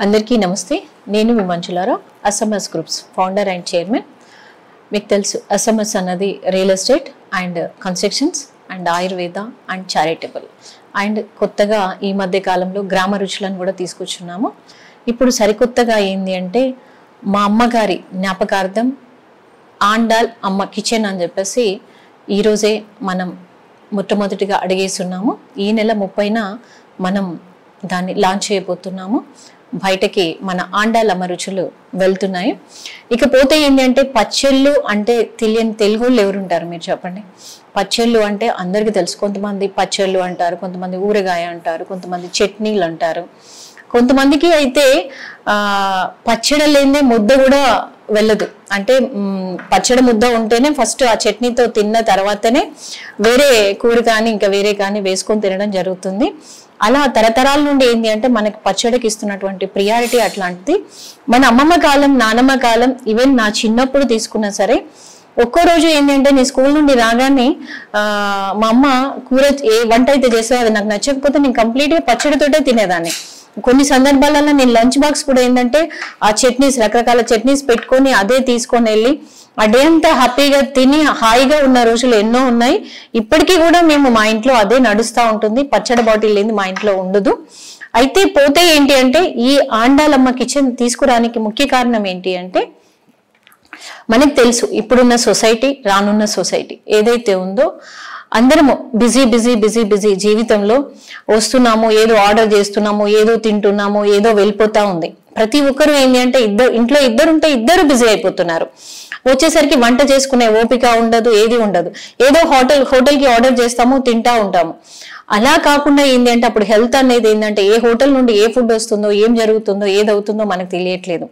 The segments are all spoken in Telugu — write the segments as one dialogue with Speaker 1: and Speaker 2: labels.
Speaker 1: అందరికీ నమస్తే. నేను మీ Manjula Rao, SMS groups founder and chairman. మీకు తెలుసు SMS అన్నది real estate and constructions and Ayurveda and charitable and కొత్తగా ఈ మధ్య కాలంలో గ్రామ రుచులను కూడా తీసుకొచ్చున్నాము. ఇప్పుడు సరికొత్తగా ఏంది అంటే మా అమ్మగారి జ్ఞాపకార్థం ఆండాల్ అమ్మ కిచెన్ అని చెప్పేసి ఈరోజే మనం మొట్టమొదటిగా అడిగేస్తున్నాము. ఈ నెల 30న మనం దాన్ని లాంచ్ చేయబోతున్నాము. బయటకి మన ఆండాల్ అమ్మ రుచులు వెళ్తున్నాయి. ఇకపోతే ఏంటంటే పచ్చళ్ళు అంటే తెలియని తెలుగు వాళ్ళు ఎవరుంటారు మీరు చెప్పండి. పచ్చళ్ళు అంటే అందరికీ తెలుసు. కొంతమంది పచ్చళ్ళు అంటారు, కొంతమంది ఊరగాయ అంటారు, కొంతమంది చట్నీలు అంటారు. కొంతమందికి అయితే పచ్చడి లేదే ముద్ద కూడా వెళ్ళదు. అంటే పచ్చడి ముద్ద ఉంటేనే ఫస్ట్ ఆ చట్నీతో తిన్న తర్వాతనే వేరే కూర కానీ ఇంకా వేరే కానీ వేసుకొని తినడం జరుగుతుంది. అలా తరతరాల నుండి ఏంటి అంటే మనకి పచ్చడికి ఇస్తున్నటువంటి ప్రియారిటీ అట్లాంటిది. మన అమ్మమ్మ కాలం, నానమ్మ కాలం, ఈవెన్ నా చిన్నప్పుడు తీసుకున్నా సరే ఒక్కో రోజు ఏంటంటే నేను స్కూల్ నుండి రాగానే మా అమ్మ కూర ఏ వంట అయితే చేసేదో అది నాకు నచ్చకపోతే నేను కంప్లీట్గా పచ్చడితోటే తినేదాన్ని. కొన్ని సందర్భాలలో నేను లంచ్ బాక్స్ కూడా ఏంటంటే ఆ చట్నీస్, రకరకాల చట్నీస్ పెట్టుకొని అదే తీసుకొని వెళ్ళి ఆ డే అంతా హ్యాపీగా తిని హాయిగా ఉన్న రోజులు ఎన్నో ఉన్నాయి. ఇప్పటికీ కూడా మేము మా ఇంట్లో అదే నడుస్తూ ఉంటుంది. పచ్చడి బాటిల్ లేని మా ఇంట్లో ఉండదు. అయితే పోతే ఏంటి అంటే ఈ ఆండాలమ్మ కిచెన్ తీసుకురానికి ముఖ్య కారణం ఏంటి అంటే మనకు తెలుసు ఇప్పుడున్న సొసైటీ, రానున్న సొసైటీ ఏదైతే ఉందో అందరము బిజీ బిజీ బిజీ బిజీ జీవితంలో వస్తున్నాము, ఏదో ఆర్డర్ చేస్తున్నాము, ఏదో తింటున్నాము, ఏదో వెళ్ళిపోతా ఉంది. ప్రతి ఒక్కరు ఏంటి అంటే ఇంట్లో ఇద్దరు ఉంటే ఇద్దరు బిజీ అయిపోతున్నారు. వచ్చేసరికి వంట చేసుకునే ఓపిక ఉండదు, ఏది ఉండదు. ఏదో హోటల్కి ఆర్డర్ చేస్తాము, తింటా ఉంటాము. అలా కాకుండా ఏంటి అంటే అప్పుడు హెల్త్ అనేది ఏంటంటే ఏ హోటల్ నుండి ఏ ఫుడ్ వస్తుందో, ఏం జరుగుతుందో, ఏదవుతుందో మనకు తెలియట్లేదు.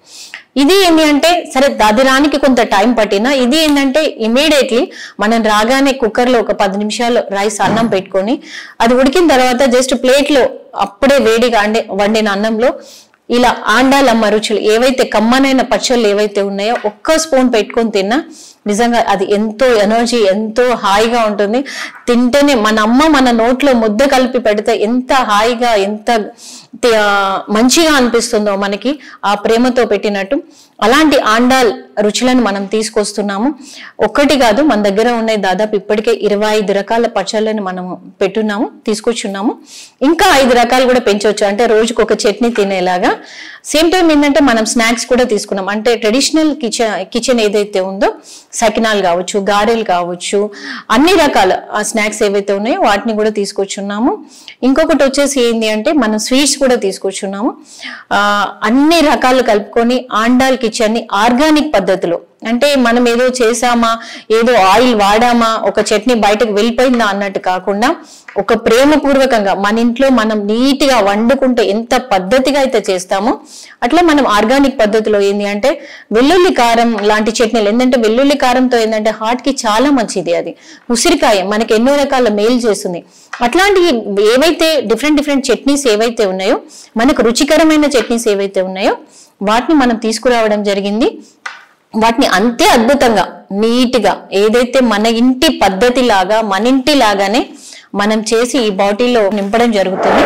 Speaker 1: ఇది ఏంటి అంటే సరే దాదిరానికి కొంత టైం పట్టినా ఇది ఏంటంటే ఇమీడియట్లీ మనం రాగానే కుక్కర్లో ఒక 10 నిమిషాలు రైస్ అన్నం పెట్టుకొని అది ఉడికిన తర్వాత జస్ట్ ప్లేట్లో అప్పుడే వేడిగా వండిన అన్నంలో ఇలా ఆండాలమ్మ రుచులు ఏవైతే కమ్మనైన పచ్చళ్ళు ఏవైతే ఉన్నాయో ఒక్క స్పూన్ పెట్టుకొని తిన్నా నిజంగా అది ఎంతో ఎనర్జీ, ఎంతో హాయిగా ఉంటుంది. తింటేనే మన అమ్మ మన నోట్లో ముద్ద కలిపి పెడితే ఎంత హాయిగా, ఎంత మంచిగా అనిపిస్తుందో మనకి ఆ ప్రేమతో పెట్టినట్టు. అలాంటి ఆండాల్ రుచులను మనం తీసుకొస్తున్నాము. ఒక్కటి కాదు, మన దగ్గర ఉన్నాయి దాదాపు ఇప్పటికే 25 రకాల పచ్చళ్ళని మనము తీసుకొచ్చున్నాము. ఇంకా 5 రకాలు కూడా పెంచవచ్చు, అంటే రోజుకు ఒక చట్నీ తినేలాగా. సేమ్ టైం ఏంటంటే మనం స్నాక్స్ కూడా తీసుకున్నాం. అంటే ట్రెడిషనల్ కిచెన్ ఏదైతే ఉందో సకినాలు కావచ్చు, గారెలు కావచ్చు, అన్ని రకాల స్నాక్స్ ఏవైతే ఉన్నాయో వాటిని కూడా తీసుకొచ్చున్నాము. ఇంకొకటి వచ్చేసి ఏంటి అంటే మనం స్వీట్స్ కూడా తీసుకొచ్చున్నాము. అన్ని రకాలు కలుపుకొని ఆండాల్ కిచెన్ ని ఆర్గానిక్ పద్ధతిలో, అంటే మనం ఏదో చేసామా, ఏదో ఆయిల్ వాడామా, ఒక చట్నీ బయటకు వెళ్ళిపోయిందా అన్నట్టు కాకుండా ఒక ప్రేమపూర్వకంగా మన ఇంట్లో మనం నీట్గా వండుకుంటే ఎంత పద్ధతిగా అయితే చేస్తామో అట్లా మనం ఆర్గానిక్ పద్ధతిలో ఏంటి అంటే వెల్లుల్లి కారం లాంటి చట్నీలు. ఏంటంటే వెల్లుల్లి కారంతో ఏంటంటే హార్ట్ కి చాలా మంచిది. అది ఉసిరికాయ మనకి ఎన్నో రకాల మేలు చేస్తుంది. అట్లాంటి ఏవైతే డిఫరెంట్ చట్నీస్ ఏవైతే ఉన్నాయో, మనకు రుచికరమైన చట్నీస్ ఏవైతే ఉన్నాయో వాటిని మనం తీసుకురావడం జరిగింది. వాటిని అంతే అద్భుతంగా నీట్గా ఏదైతే మన ఇంటి పద్ధతి లాగా, మన ఇంటి లాగానే మనం చేసి ఈ బాటిల్లో నింపడం జరుగుతుంది.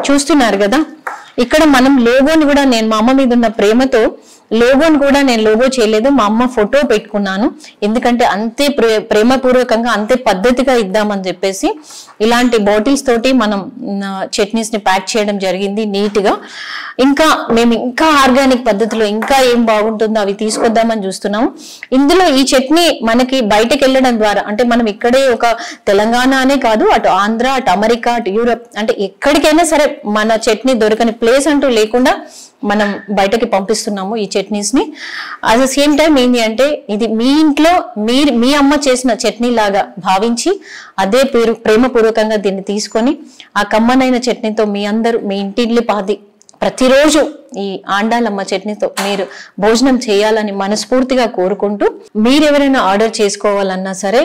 Speaker 1: చూస్తున్నారు కదా, ఇక్కడ మనం లోగోని కూడా నేను మా అమ్మ మీద ఉన్న ప్రేమతో లోగోని కూడా నేను లోగో చేయలేదు, మా అమ్మ ఫోటో పెట్టుకున్నాను. ఎందుకంటే అంతే ప్రేమపూర్వకంగా, అంతే పద్ధతిగా ఇద్దామని చెప్పేసి ఇలాంటి బాటిల్స్ తోటి మనం చట్నీస్ ని ప్యాక్ చేయడం జరిగింది నీట్గా. ఇంకా మేము ఇంకా ఆర్గానిక్ పద్ధతిలో ఇంకా ఏం బాగుంటుందో అవి తీసుకొద్దామని చూస్తున్నాము. ఇందులో ఈ చట్నీ మనకి బయటకు వెళ్ళడం ద్వారా, అంటే మనం ఇక్కడే ఒక తెలంగాణ అనే కాదు, అటు ఆంధ్ర, అటు అమెరికా, అటు యూరప్, అంటే ఎక్కడికైనా సరే మన చట్నీ దొరకని ప్లేస్ అంటూ లేకుండా మనం బయటకి పంపిస్తున్నాము ఈ చట్నీస్ ని. అట్ ద సేమ్ టైం ఏంటి అంటే ఇది మీ ఇంట్లో మీ అమ్మ చేసిన చట్నీ లాగా భావించి అదే ప్రేమపూర్వకంగా దీన్ని తీసుకొని ఆ కమ్మనైన చట్నీతో మీ అందరూ మీ ఇంటిల్లి పాది ప్రతిరోజు ఈ ఆండాలమ్మ చట్నీతో మీరు భోజనం చేయాలని మనస్ఫూర్తిగా కోరుకుంటూ, మీరెవరైనా ఆర్డర్ చేసుకోవాలన్నా సరే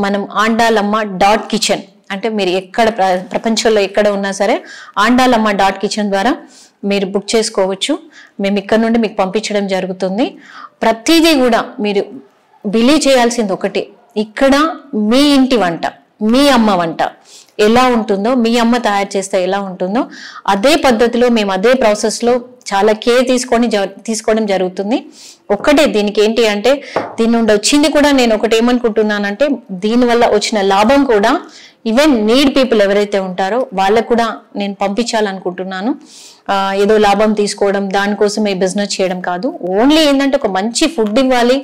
Speaker 1: మనం ఆండాలమ్మ.కిచెన్, అంటే మీరు ఎక్కడ ప్రపంచంలో ఎక్కడ ఉన్నా సరే ఆండాలమ్మ.కిచెన్ ద్వారా మీరు బుక్ చేసుకోవచ్చు. మేము ఇక్కడ నుండి మీకు పంపించడం జరుగుతుంది. ప్రతిదీ కూడా మీరు బిలీవ్ చేయాల్సింది ఒకటి, ఇక్కడ మీ ఇంటి వంట, మీ అమ్మ వంట ఎలా ఉంటుందో, మీ అమ్మ తయారు చేస్తే ఎలా ఉంటుందో అదే పద్ధతిలో మేము అదే ప్రాసెస్లో చాలా కేర్ తీసుకోవడం జరుగుతుంది. ఒక్కటే దీనికి ఏంటి అంటే, దీని నుండి వచ్చింది కూడా నేను ఒకటి ఏమనుకుంటున్నానంటే, దీనివల్ల వచ్చిన లాభం కూడా ఈవెన్ నీడ్ పీపుల్ ఎవరైతే ఉంటారో వాళ్ళకు కూడా నేను పంపించాలనుకుంటున్నాను. ఏదో లాభం తీసుకోవడం, దానికోసం ఈ బిజినెస్ చేయడం కాదు. ఓన్లీ ఏంటంటే ఒక మంచి ఫుడ్ ఇవ్వాలి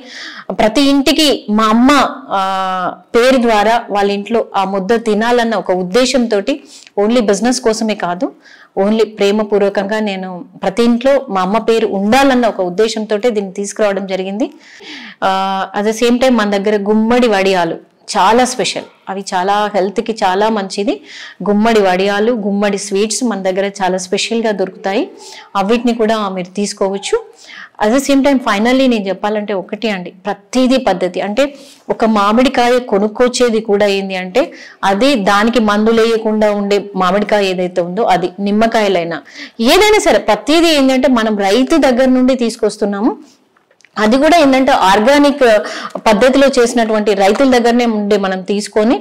Speaker 1: ప్రతి ఇంటికి, మా అమ్మ పేరు ద్వారా వాళ్ళ ఇంట్లో ఆ ముద్ద తినాలన్న ఒక ఉద్దేశంతో, ఓన్లీ బిజినెస్ కోసమే కాదు, ఓన్లీ ప్రేమపూర్వకంగా నేను ప్రతి ఇంట్లో మా అమ్మ పేరు ఉండాలన్న ఒక ఉద్దేశంతో దీన్ని తీసుకురావడం జరిగింది. అట్ ద సేమ్ టైం మన దగ్గర గుమ్మడి వడియాలు చాలా స్పెషల్, అవి చాలా హెల్త్కి చాలా మంచిది. గుమ్మడి వడియాలు, గుమ్మడి స్వీట్స్ మన దగ్గర చాలా స్పెషల్గా దొరుకుతాయి, అవిటిని కూడా మీరు తీసుకోవచ్చు. At the same time finally నేను చెప్పాలంటే ఒకటి అండి, ప్రతిదీ పద్ధతి. అంటే ఒక మామిడికాయ కొనుక్కొచ్చేది కూడా ఏంది అంటే, అది దానికి మందులు వేయకుండా ఉండే మామిడికాయ ఏదైతే ఉందో అది, నిమ్మకాయలైనా ఏదైనా సరే ప్రతిదీ ఏంటంటే మనం రైతు దగ్గర నుండి తీసుకొస్తున్నాము. అది కూడా ఏంటంటే ఆర్గానిక్ పద్ధతిలో చేసినటువంటి రైతుల దగ్గరనే ఉండి మనం తీసుకొని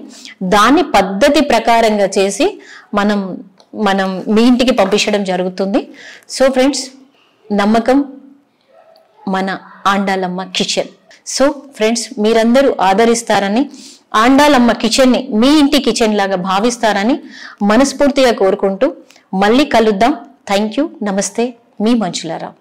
Speaker 1: దాన్ని పద్ధతి ప్రకారంగా చేసి మనం మీ ఇంటికి పంపించడం జరుగుతుంది. సో ఫ్రెండ్స్, నమ్మకం మన ఆండాలమ్మ కిచెన్. సో ఫ్రెండ్స్, మీరందరూ ఆదరిస్తారని, ఆండాలమ్మ కిచెన్ని మీ ఇంటి కిచెన్ లాగా భావిస్తారని మనస్ఫూర్తిగా కోరుకుంటూ మళ్ళీ కలుద్దాం. Thank you. నమస్తే. మీ మంజులారావు.